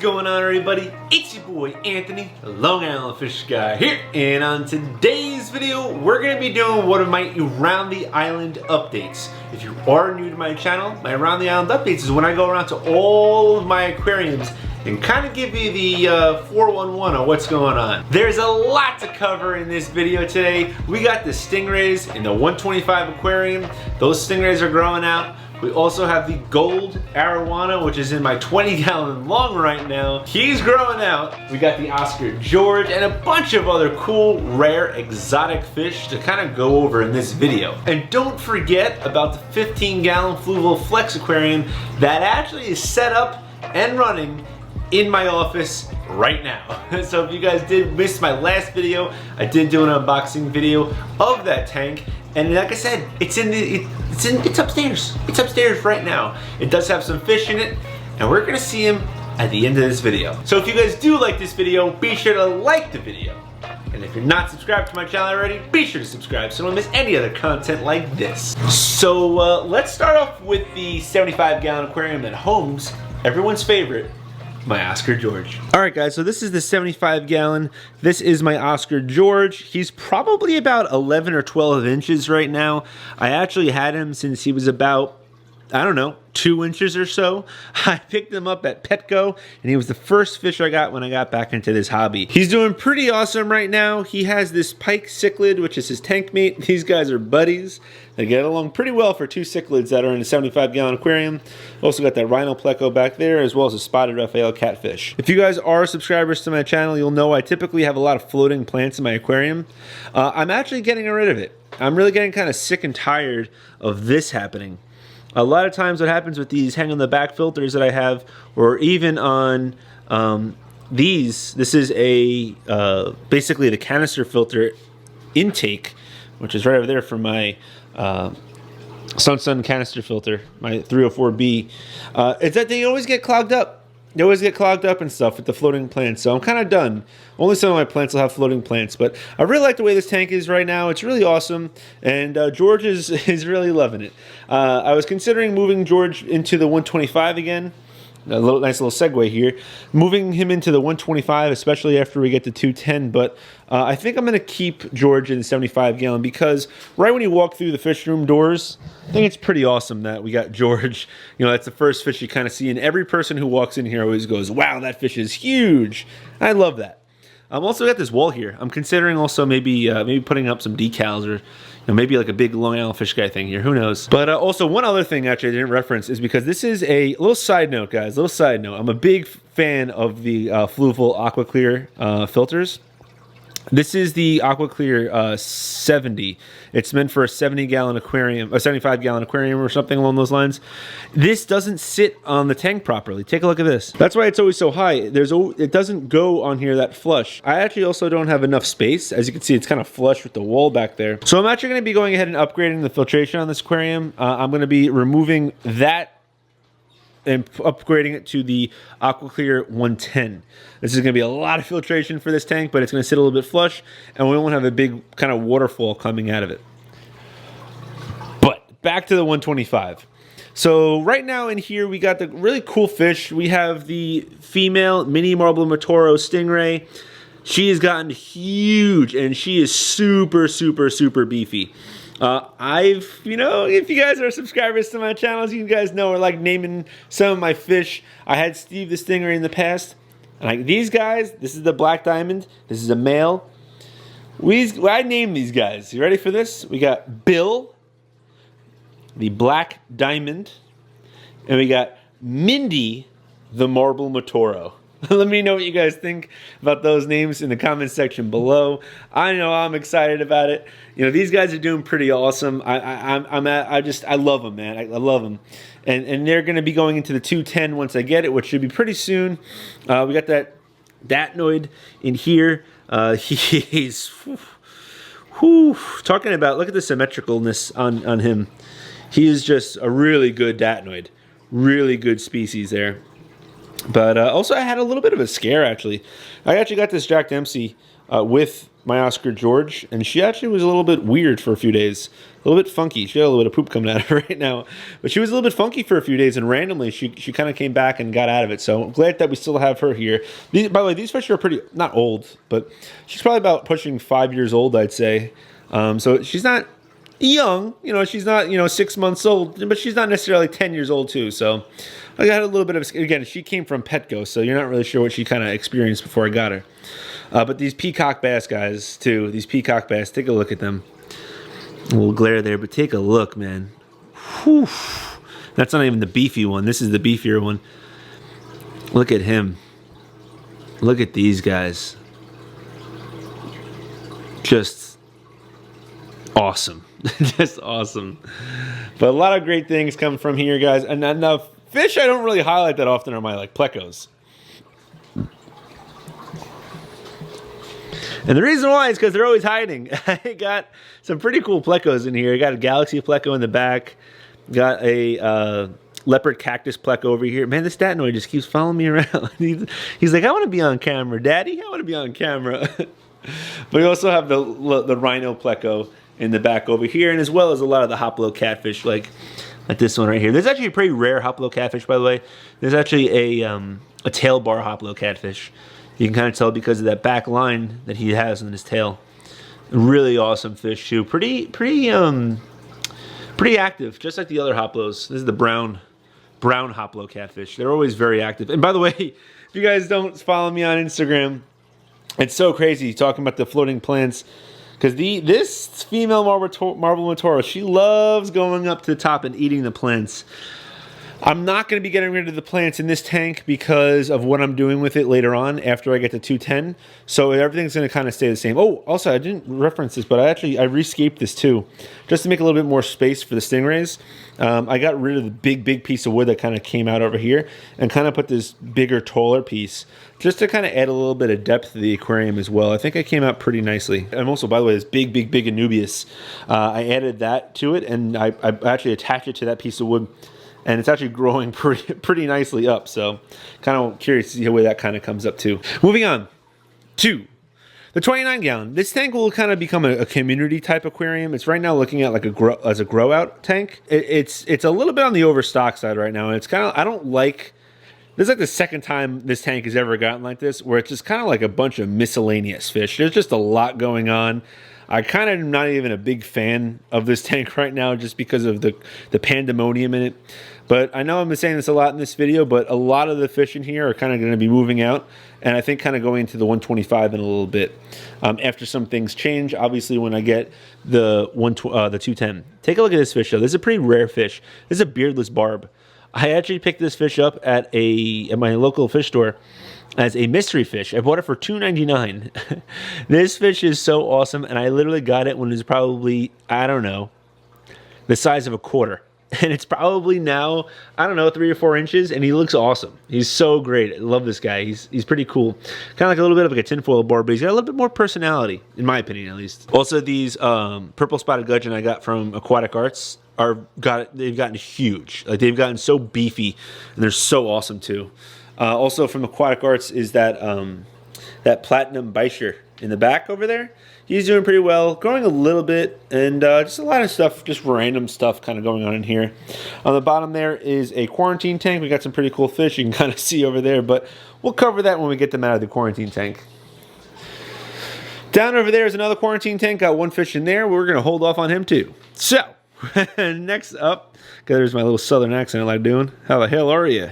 going on, everybody? It's your boy Anthony, the Long Island Fish Guy here, and on today's video we're going to be doing one of my Around the Island updates. If you are new to my channel, my Around the Island updates is when I go around to all of my aquariums and kind of give you the 411 on what's going on. There's a lot to cover in this video today. We got the stingrays in the 125 aquarium. Those stingrays are growing out. We also have the Golden Arowana, which is in my 20-gallon long right now. He's growing out. We got the Oscar George and a bunch of other cool, rare, exotic fish to kind of go over in this video. And don't forget about the 15-gallon Fluval Flex aquarium that actually is set up and running in my office right now. So if you guys did miss my last video, I did do an unboxing video of that tank. And like I said, it's upstairs. It's upstairs right now. It does have some fish in it, and we're gonna see him at the end of this video. So if you guys do like this video, be sure to like the video. And if you're not subscribed to my channel already, be sure to subscribe so you don't miss any other content like this. So let's start off with the 75-gallon aquarium at Home's, everyone's favorite, my Oscar George. Alright guys, so this is the 75-gallon. This is my Oscar George. He's probably about 11 or 12 inches right now. I actually had him since he was about, I don't know, 2 inches or so. I picked him up at Pleco, and he was the first fish I got when I got back into this hobby. He's doing pretty awesome right now. He has this pike cichlid, which is his tank mate. These guys are buddies. They get along pretty well for two cichlids that are in a 75-gallon aquarium. Also got that rhino Pleco back there, as well as a spotted Raphael catfish. If you guys are subscribers to my channel, you'll know I typically have a lot of floating plants in my aquarium. I'm actually getting rid of it. I'm really getting kind of sick and tired of this happening. A lot of times what happens with these hang on the back filters that I have, or even on this is a basically the canister filter intake, which is right over there for my Sun canister filter, my 304B, is that they always get clogged up. They always get clogged up and stuff with the floating plants, so I'm kind of done. Only some of my plants will have floating plants, but I really like the way this tank is right now. It's really awesome, and George is really loving it. I was considering moving George into the 125 again. Nice little segue here. Moving him into the 125, especially after we get to 210, but I think I'm going to keep George in the 75-gallon because right when you walk through the fish room doors, I think it's pretty awesome that we got George. You know, that's the first fish you kind of see, and every person who walks in here always goes, wow, that fish is huge. I love that. I'm also got this wall here. I'm considering also maybe putting up some decals or maybe like a big Long Island Fish Guy thing here. Who knows? But also one other thing actually I didn't reference is because this is a little side note, guys. Little side note. I'm a big fan of the Fluval Aqua Clear filters. This is the Aqua Clear 70. It's meant for a 70-gallon aquarium, a 75-gallon aquarium or something along those lines. This doesn't sit on the tank properly. Take a look at this. That's why it's always so high. It doesn't go on here that flush. I actually also don't have enough space. As you can see, it's kind of flush with the wall back there. So I'm actually going to be going ahead and upgrading the filtration on this aquarium. I'm going to be removing that and upgrading it to the AquaClear 110. This is going to be a lot of filtration for this tank, but it's going to sit a little bit flush, and we won't have a big kind of waterfall coming out of it. But back to the 125. So right now in here, we got the really cool fish. We have the female mini marble Motoro Stingray. She has gotten huge, and she is super, super, super beefy. If you guys are subscribers to my channels, you guys know I like naming some of my fish. I had Steve the Stingray in the past. And these guys, this is the black diamond. This is a male. I named these guys. You ready for this? We got Bill, the black diamond, and we got Mindy, the marble Motoro. Let me know what you guys think about those names in the comment section below. I know I'm excited about it. You know, these guys are doing pretty awesome. I love them, man. I love them. And they're going to be going into the 210 once I get it, which should be pretty soon. We got that Datnoid in here. He's talking about, look at the symmetricalness on him. He is just a really good Datnoid. Really good species there. But also I had a little bit of a scare, actually. I actually got this Jack Dempsey with my Oscar George, and she actually was a little bit weird for a few days. A little bit funky. She had a little bit of poop coming out of her right now. But she was a little bit funky for a few days, and randomly she kind of came back and got out of it. So I'm glad that we still have her here. By the way, these fish are pretty, not old, but she's probably about pushing 5 years old, I'd say. So she's not young, you know, she's not, 6 months old, but she's not necessarily 10 years old too. So I got a little bit of, again, she came from Petco, so you're not really sure what she kind of experienced before I got her. But these Peacock Bass guys too, these Peacock Bass, take a look at them. A little glare there, but take a look, man. Whew. That's not even the beefy one. This is the beefier one. Look at him. Look at these guys. Just awesome. Just awesome. But a lot of great things come from here, guys. And now fish I don't really highlight that often are my Plecos. And the reason why is because they're always hiding. I got some pretty cool Plecos in here. I got a Galaxy Pleco in the back. Got a leopard cactus Pleco over here. Man, this Statinoid just keeps following me around. He's like, I want to be on camera, Daddy. I want to be on camera. But we also have the Rhino Pleco in the back over here, and as well as a lot of the Hoplow catfish, like this one right here. There's actually a pretty rare Hoplow catfish, by the way. There's actually a tail bar Hoplow catfish. You can kind of tell because of that back line that he has in his tail. Really awesome fish too. Pretty active, just like the other Hoplows. This is the brown Hoplow catfish. They're always very active. And by the way, if you guys don't follow me on Instagram, it's so crazy talking about the floating plants. Because this female marble Motoro, she loves going up to the top and eating the plants. I'm not going to be getting rid of the plants in this tank because of what I'm doing with it later on after I get to 210. So everything's going to kind of stay the same. Oh, also, I didn't reference this, but I rescaped this too, just to make a little bit more space for the Stingrays. I got rid of the big piece of wood that kind of came out over here and kind of put this bigger, taller piece just to kind of add a little bit of depth to the aquarium as well. I think I came out pretty nicely. And also, by the way, this big Anubias, I added that to it, and I actually attached it to that piece of wood. And it's actually growing pretty nicely up. So kind of curious to see how that kind of comes up too. Moving on to the 29 gallon. This tank will kind of become a community type aquarium. It's right now looking at like as a grow out tank. It's a little bit on the overstock side right now. And it's kind of, I don't like, this is like the second time this tank has ever gotten like this, where it's just kind of like a bunch of miscellaneous fish. There's just a lot going on. I kind of am not even a big fan of this tank right now just because of the pandemonium in it. But I know I'm saying this a lot in this video, but a lot of the fish in here are kind of going to be moving out. And I think kind of going into the 125 in a little bit after some things change. Obviously, when I get the 210. Take a look at this fish, though. This is a pretty rare fish. This is a beardless barb. I actually picked this fish up at my local fish store as a mystery fish. I bought it for $2.99. This fish is so awesome, and I literally got it when it was probably, I don't know, the size of a quarter. And it's probably now, I don't know, 3 or 4 inches, and he looks awesome. He's so great. I love this guy. He's pretty cool. Kind of like a little bit of like a tinfoil barb, but he's got a little bit more personality, in my opinion, at least. Also, these purple spotted gudgeon I got from Aquatic Arts they've gotten huge. Like, they've gotten so beefy, and they're so awesome too. Also from Aquatic Arts is that platinum Beischer in the back over there. He's doing pretty well, growing a little bit, and just a lot of stuff, just random stuff kind of going on in here. On the bottom there is a quarantine tank. We got some pretty cool fish you can kind of see over there, but we'll cover that when we get them out of the quarantine tank. Down over there is another quarantine tank. Got one fish in there. We're going to hold off on him too. So, next up, there's my little southern accent I like doing. How the hell are you?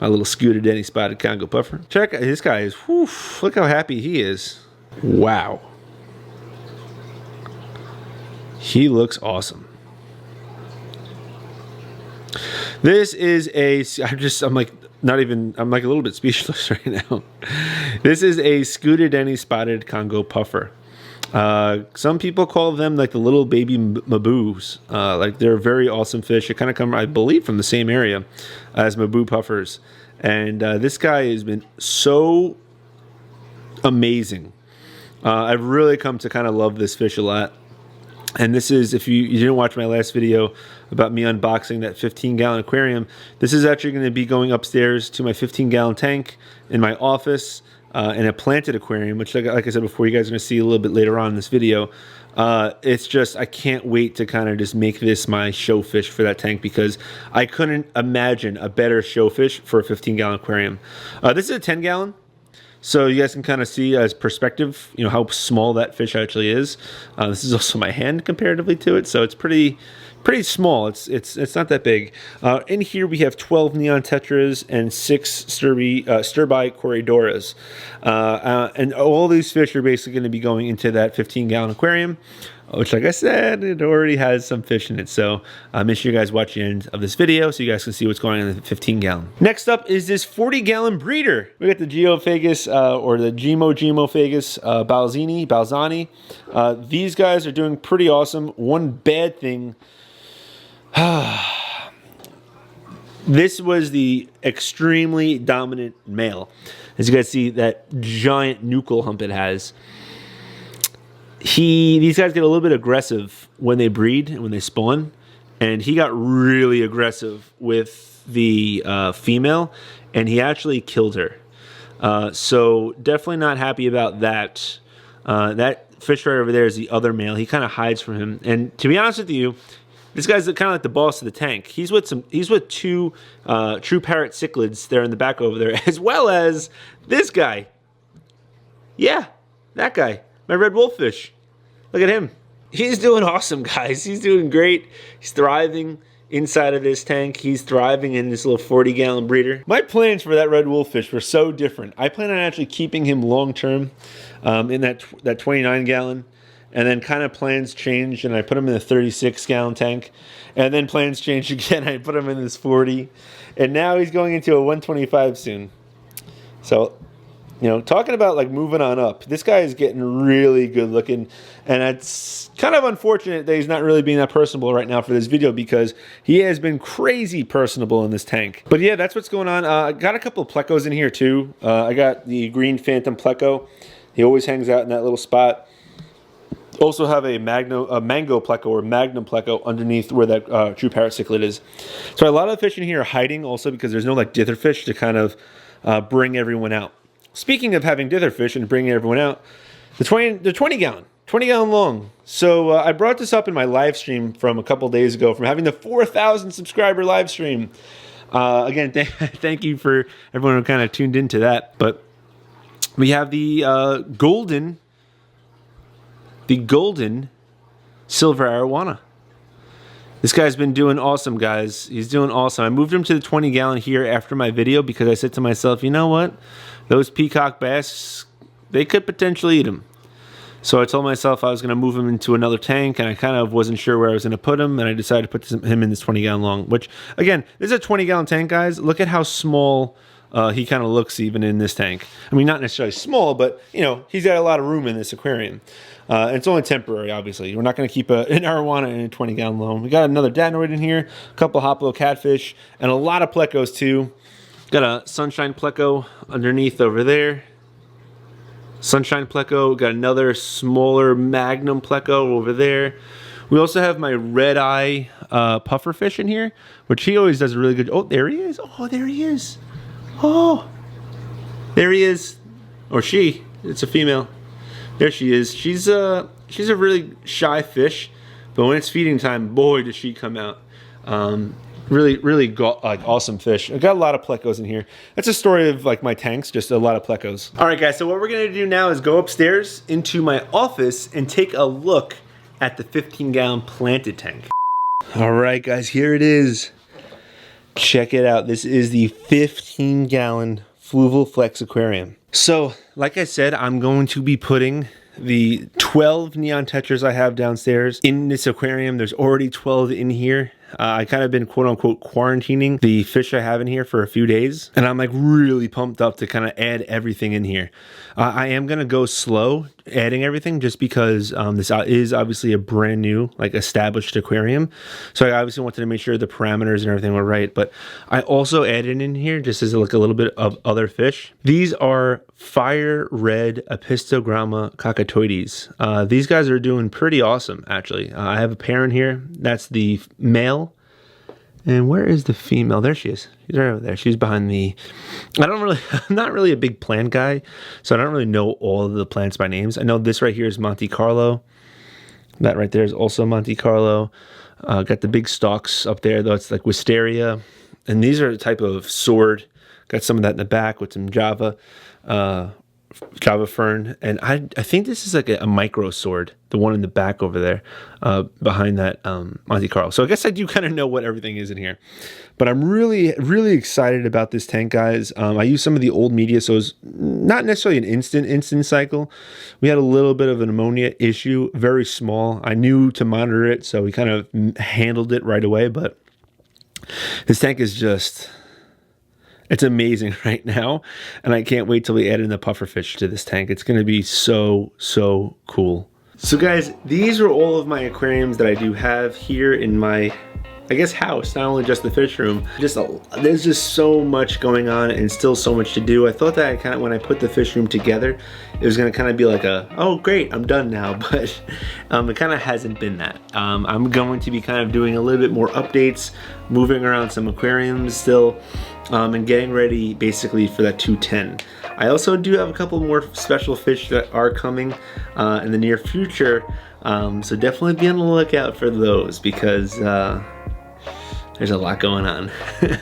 My little Scooter Denny spotted Congo puffer. Check out this guy is, whew, look how happy he is. Wow. He looks awesome. This is I'm like a little bit speechless right now. This is a Scooter Denny spotted Congo puffer. Some people call them like the little baby maboos. Like, they're very awesome fish. They kind of come, I believe, from the same area as maboo puffers. And this guy has been so amazing. I've really come to kind of love this fish a lot. And this is, if you didn't watch my last video, about me unboxing that 15-gallon aquarium. This is actually going to be going upstairs to my 15-gallon tank in my office in a planted aquarium, which, like I said before, you guys are going to see a little bit later on in this video. It's just, I can't wait to kind of just make this my show fish for that tank, because I couldn't imagine a better show fish for a 15-gallon aquarium. This is a 10-gallon. So you guys can kind of see as perspective, you know, how small that fish actually is. This is also my hand comparatively to it, so it's pretty small. It's not that big. In here we have 12 neon tetras and 6 sturby corridoras, and all these fish are basically going to be going into that 15-gallon aquarium, which, like I said, it already has some fish in it. So make sure you guys watch the end of this video so you guys can see what's going on in the 15-gallon. Next up is this 40-gallon breeder. We got the Geophagus, or the Gemophagus Balzani. These guys are doing pretty awesome. One bad thing, this was the extremely dominant male. As you guys see, that giant nuchal hump it has. These guys get a little bit aggressive when they breed and when they spawn, and he got really aggressive with the female, and he actually killed her. So definitely not happy about that. That fish right over there is the other male. He kind of hides from him, and to be honest with you, this guy's kind of like the boss of the tank. He's with two true parrot cichlids there in the back over there, as well as this guy. Yeah, that guy. My red wolffish. Look at him. He's doing awesome, guys. He's doing great. He's thriving inside of this tank. He's thriving in this little 40-gallon breeder. My plans for that red wolffish were so different. I plan on actually keeping him long-term in that 29-gallon. And then kind of plans changed, and I put him in the 36-gallon tank. And then plans changed again. I put him in this 40. And now he's going into a 125 soon. So, you know, talking about like moving on up, this guy is getting really good looking, and it's kind of unfortunate that he's not really being that personable right now for this video, because he has been crazy personable in this tank. But yeah, that's what's going on. I got a couple of Plecos in here too. I got the green phantom Pleco. He always hangs out in that little spot. Also have a mango Pleco, or magnum Pleco, underneath where that true parrot cichlid is. So a lot of the fish in here are hiding also because there's no like dither fish to kind of bring everyone out. Speaking of having dither fish and bringing everyone out, the 20-gallon long. So I brought this up in my live stream from a couple days ago, from having the 4,000 subscriber live stream. Again, thank you for everyone who kind of tuned into that. But we have the golden silver arowana. This guy's been doing awesome, guys. He's doing awesome. I moved him to the 20-gallon here after my video because I said to myself, you know what? Those peacock bass, they could potentially eat him. So I told myself I was going to move him into another tank, and I kind of wasn't sure where I was going to put him, and I decided to put him in this 20-gallon long, which, again, this is a 20-gallon tank, guys. Look at how small he kind of looks even in this tank. I mean, not necessarily small, but, you know, he's got a lot of room in this aquarium. It's only temporary, obviously. We're not going to keep an arowana in a 20-gallon loan. We got another Datnoid in here, a couple Hoplow catfish, and a lot of Plecos, too. Got a sunshine Pleco underneath over there. Sunshine Pleco. Got another smaller magnum Pleco over there. We also have my red eye pufferfish in here, which he always does a really good. Oh, there he is. Oh, there he is. Oh, there he is. Or she. It's a female. There she is. She's a really shy fish, but when it's feeding time, boy, does she come out. Really like awesome fish. I got a lot of Plecos in here. That's a story of like my tanks, just a lot of Plecos. All right, guys, so what we're gonna do now is go upstairs into my office and take a look at the 15-gallon planted tank. All right, guys, here it is. Check it out. This is the 15-gallon Fluval Flex aquarium. So, like I said, I'm going to be putting the 12 neon tetras I have downstairs in this aquarium. There's already 12 in here. I kind of been quote-unquote quarantining the fish I have in here for a few days, and I'm like really pumped up to kind of add everything in here. I am going to go slow adding everything just because this is obviously a brand new, like, established aquarium. So I obviously wanted to make sure the parameters and everything were right, but I also added in here just as like a little bit of other fish. These are fire red Apistogramma cockatoides. These guys are doing pretty awesome, actually. I have a pair in here. That's the male. And where is the female? There she is. She's right over there. She's behind the... I'm not really a big plant guy, so I don't really know all of the plants by names. I know this right here is Monte Carlo. That right there is also Monte Carlo. Got the big stalks up there, though. It's like wisteria. And these are a type of sword. Got some of that in the back with some Java fern. And I think this is like a micro sword, the one in the back over there, behind that Monte Carlo. So I guess I do kind of know what everything is in here. But I'm really, really excited about this tank, guys. I used some of the old media, so it's not necessarily an instant cycle. We had a little bit of an ammonia issue, very small. I knew to monitor it, so we kind of handled it right away. But this tank is just... it's amazing right now, and I can't wait till we add in the pufferfish to this tank. It's going to be so, so cool. So guys, these are all of my aquariums that I do have here in my, I guess, house, not only just the fish room. There's just so much going on and still so much to do. I thought that when I put the fish room together, it was gonna kind of be like oh great, I'm done now, but it kind of hasn't been that. I'm going to be kind of doing a little bit more updates, moving around some aquariums still, and getting ready basically for that 210. I also do have a couple more special fish that are coming in the near future, so definitely be on the lookout for those, because there's a lot going on.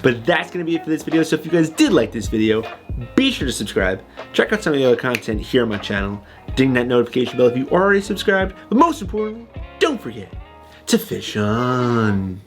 But that's gonna be it for this video. So if you guys did like this video, be sure to subscribe. Check out some of the other content here on my channel. Ding that notification bell if you already subscribed. But most importantly, don't forget to fish on.